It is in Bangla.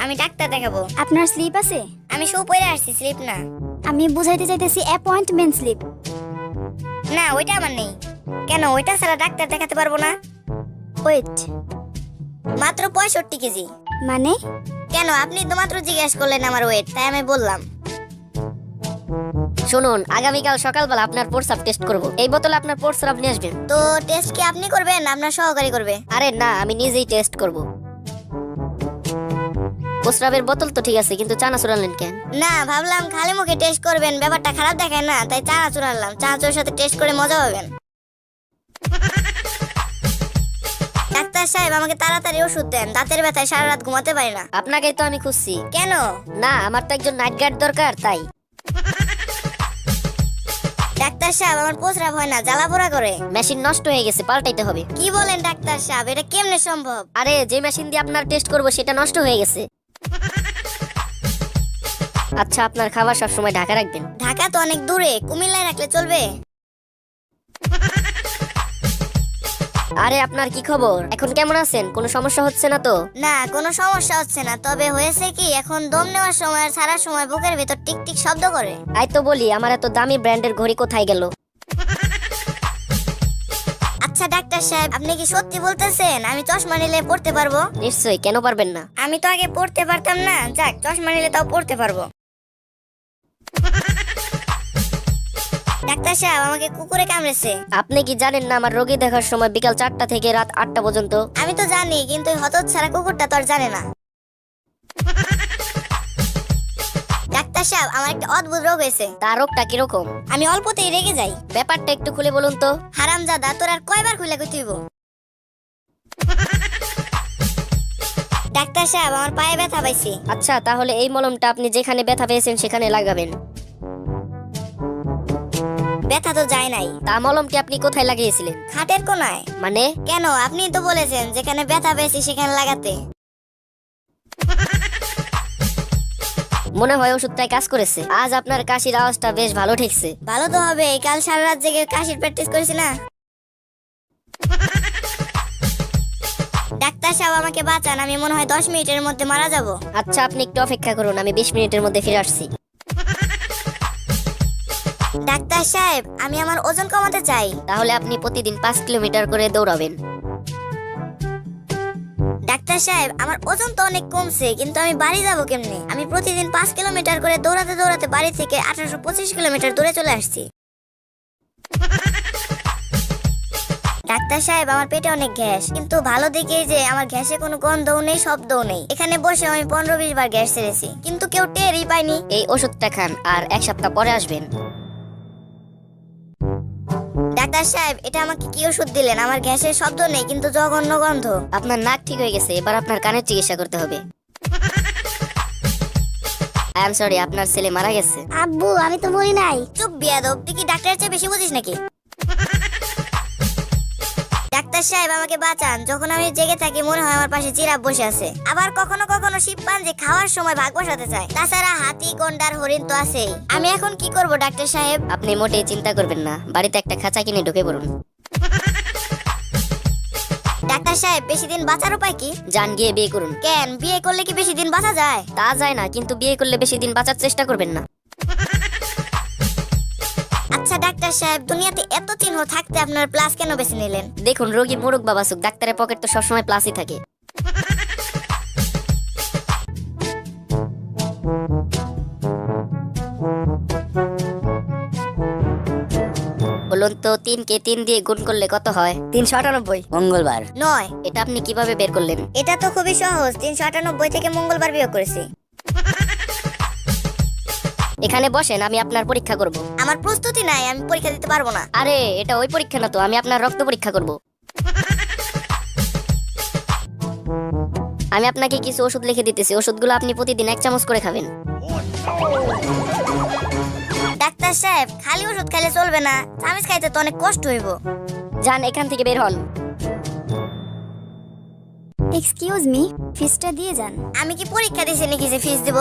আমি ডাক্তার দেখাবো। আপনার স্লিপ আছে? আমি শু পরে আসছি, স্লিপ না। আমি বুঝাইতে চাইতেছি অ্যাপয়েন্টমেন্ট স্লিপ। না, ওইটা আমার নেই। কেন, ওইটা ছাড়া ডাক্তার দেখাতে পারবো না? ওয়েট, মাত্র 65 কেজি। মানে? কেন, আপনি তো মাত্র জিজ্ঞেস করলেন আমার ওয়েট, তাই আমি বললাম। শুনুন, আগামীকাল সকালবেলা আপনার প্রস্রাব টেস্ট করব। এই বোতলে আপনার প্রস্রাব নিয়ে আসবেন। তো টেস্ট কি আপনি করবেন না আপনার সহকারী করবে? আরে না, আমি নিজেই টেস্ট করব। প্রস্রাবের বোতল তো ঠিক আছে, কিন্তু চানা চুরালেন কেন? না, ভাবলাম খালি মুখে টেস্ট করবেন, ব্যাপারটা খারাপ দেখায় না, তাই চানাচুর আনলাম। চানাচুরের সাথে টেস্ট করে মজা পাবেন। ডাক্তার সাহেব, আমাকে তাড়াতাড়ি ওষুধ দেন, দাঁতের ব্যথায় সারা রাত ঘুমাতে পারি না। আপনাকেই তো আমি খুঁজছি। কেন? না, আমার তো একজন নাইট গার্ড দরকার, তাই। ডাক্তার সাহেব, আমার প্রস্রাব হয় না, জ্বালা পোড়া করে। মেশিন নষ্ট হয়ে গেছে, পাল্টাইতে হবে। কি বলেন ডাক্তার সাহেব, এটা কেমনে সম্ভব? আরে, যে মেশিন দিয়ে আপনার টেস্ট করব সেটা নষ্ট হয়ে গেছে। আচ্ছা, আপনার খাবার সবসময় ঢাকা রাখবেন। ঢাকা তো অনেক দূরে, কুমিল্লায় রাখলে চলবে? আরে, আপনার কি খবর? এখন কেমন আছেন? কোনো সমস্যা হচ্ছে না তো? না, কোনো সমস্যা হচ্ছে না, তবে হয়েছে কি, এখন দম নেওয়ার সময় আর সারা সময় বুকের ভিতর টিক টিক শব্দ করে। তাই তো বলি, আমার এত দামি ব্র্যান্ডের ঘড়ি কোথায় গেল? আচ্ছা ডাক্তার সাহেব, আপনি কি সত্যি বলতেছেন আমি চশমা নিলে পড়তে পারবো? নিশ্চয়ই, কেন পারবেন না? আমি তো আগে পড়তে পারতাম না, যাক, চশমা নিলে তাও পড়তে পারবো। ডাক্তার সাহেব, আমাকে কুকুরে কামড়েছে। আপনি কি জানেন না আমার রোগী দেখার সময় বিকাল 4টা থেকে রাত 8টা পর্যন্ত? আমি তো জানি, কিন্তু ওই হতচ্ছাড়া কুকুরটা তো আর জানে না। ডাক্তার সাহেব, আমার একটা অদ্ভুত রোগ হয়েছে। তার রোগটা কিরকম? আমি অল্পতেই রেগে যাই। ব্যাপারটা একটু খুলে বলুন তো। হারামজাদা, তোর আর কয়বার খুলে কইতে হইব? ডাক্তার সাহেব, আমার পায়ে ব্যথা পাইছি। আচ্ছা, তাহলে এই মলমটা আপনি যেখানে ব্যথা পেয়েছেন সেখানে লাগাবেন। ব্যথা তো যায় নাই। তা মলমটি আপনি কোথায় লাগিয়েছিলেন? খাটের কোনায়। মানে? কেন, আপনি তো বলেছেন যেখানে ব্যথা পেয়েছি সেখানে লাগাতে। মনে হয় ওষুধটাই কাজ করেছে। আজ আপনার কাশির আওয়াজটা বেশ ভালো ঠেকছে। ভালো তো হবে, কাল সারা রাত জেগে কাশির প্র্যাকটিস করেছি না। ডাক্তার সাহেব, আমাকে বাঁচান, আমি মনে হয় 10 মিনিটের মধ্যে মারা যাব। আচ্ছা, আপনি একটু অপেক্ষা করুন, আমি 20 মিনিটের মধ্যে ফিরে আসছি। ডাক্তার সাহেব, আমি আমার ওজন কমাতে চাই। তাহলে আপনি প্রতিদিন 5 কিলোমিটার করে দৌড়াবেন। ডাক্তার সাহেব, আমার ওজন তো অনেক কমছে, কিন্তু আমি বাড়ি যাব কেমনে? আমি প্রতিদিন 5 কিলোমিটার করে দৌড়াতে দৌড়াতে বাড়ি থেকে 1825 কিলোমিটার দূরে চলে আসছি। ডাক্তার সাহেব, আমার পেটে অনেক গ্যাস, কিন্তু ভালো দিকেই যে আমার গ্যাসে কোনো গন্ধও নেই, শব্দও নেই। এখানে বসে আমি 15-20 বার গ্যাস ছেড়েছি, কিন্তু কেউ টেরই পায়নি। এই ওষুধটা খান, আর 1 সপ্তাহ পরে আসবেন। ডাক্তার সাহেব, এটা আমাকে কি ওষুধ দিলেন? আমার গ্যাসের শব্দ নেই, কিন্তু জঘন্য গন্ধ। আপনার নাক ঠিক হয়ে গেছে, এবার আপনার কানের চিকিৎসা করতে হবে। আই এম সরি, আপনার ছেলে মারা গেছে। আব্বু, আমি তো বলি নাই। চুপ বিয়াদব, তুই কি ডাক্তারের চেয়ে বেশি বুঝিস নাকি? ডাক্তার সাহেব, আমাকে বাঁচান, যখন আমি জেগে থাকি মনে হয় আমার পাশে জিরাফ বসে আছে। আবার কখনো কখনো শিম্পাঞ্জি খাওয়ার সময় ভাগ বসাতে চায়। তাছাড়া হাতি, গন্ডার, হরিণ তো আছেই। আমি এখন কি করব ডাক্তার সাহেব? আপনি মোটেই চিন্তা করবেন না, বাড়িতে একটা খাঁচা কিনে ঢুকে পড়ুন। ডাক্তার সাহেব, বেশি দিন বাঁচার উপায় কি? যান, গিয়ে বিয়ে করুন। কেন, বিয়ে করলে কি বেশি দিন বাঁচা যায়? তা যায় না, কিন্তু বিয়ে করলে বেশি দিন বাঁচার চেষ্টা করবেন না। আচ্ছা ডাক্তার সাহেব, দুনিয়াতে এত চিহ্ন থাকতে আপনার প্লাস কেন বেছে নিলেন? দেখুন, রোগী মোরগ বাবাসুক, ডাক্তারের পকেট তো সবসময় প্লাসই থাকে। বলুন তো, 3 কে 3 দিয়ে গুণ করলে কত হয়? 398। মঙ্গলবার। নয়। এটা আপনি কিভাবে বের করলেন? এটা তো খুবই সহজ, 398 থেকে মঙ্গলবার বিয়োগ করেছি। এখানে বসেন, আমি আপনার পরীক্ষা করব। আমার প্রস্তুতি নাই, আমি পরীক্ষা দিতে পারবো না। আরে, এটা ওই পরীক্ষা না তো, আমি আপনার রক্ত পরীক্ষা করব। আমি আপনাকে কিছু ওষুধ লিখে দিতেছি, ওষুধগুলো আপনি প্রতিদিন 1 চামচ করে খাবেন। ডাক্তার সাহেব, খালি ওষুধ খাইলে চলবে না, চামিচ খাইতে তো অনেক কষ্ট হইব। যান, এখান থেকে বের হন। এক্সকিউজ মি, ফিসটা দিয়ে যান। আমি কি পরীক্ষা দিছি নাকি যে ফিস দিব?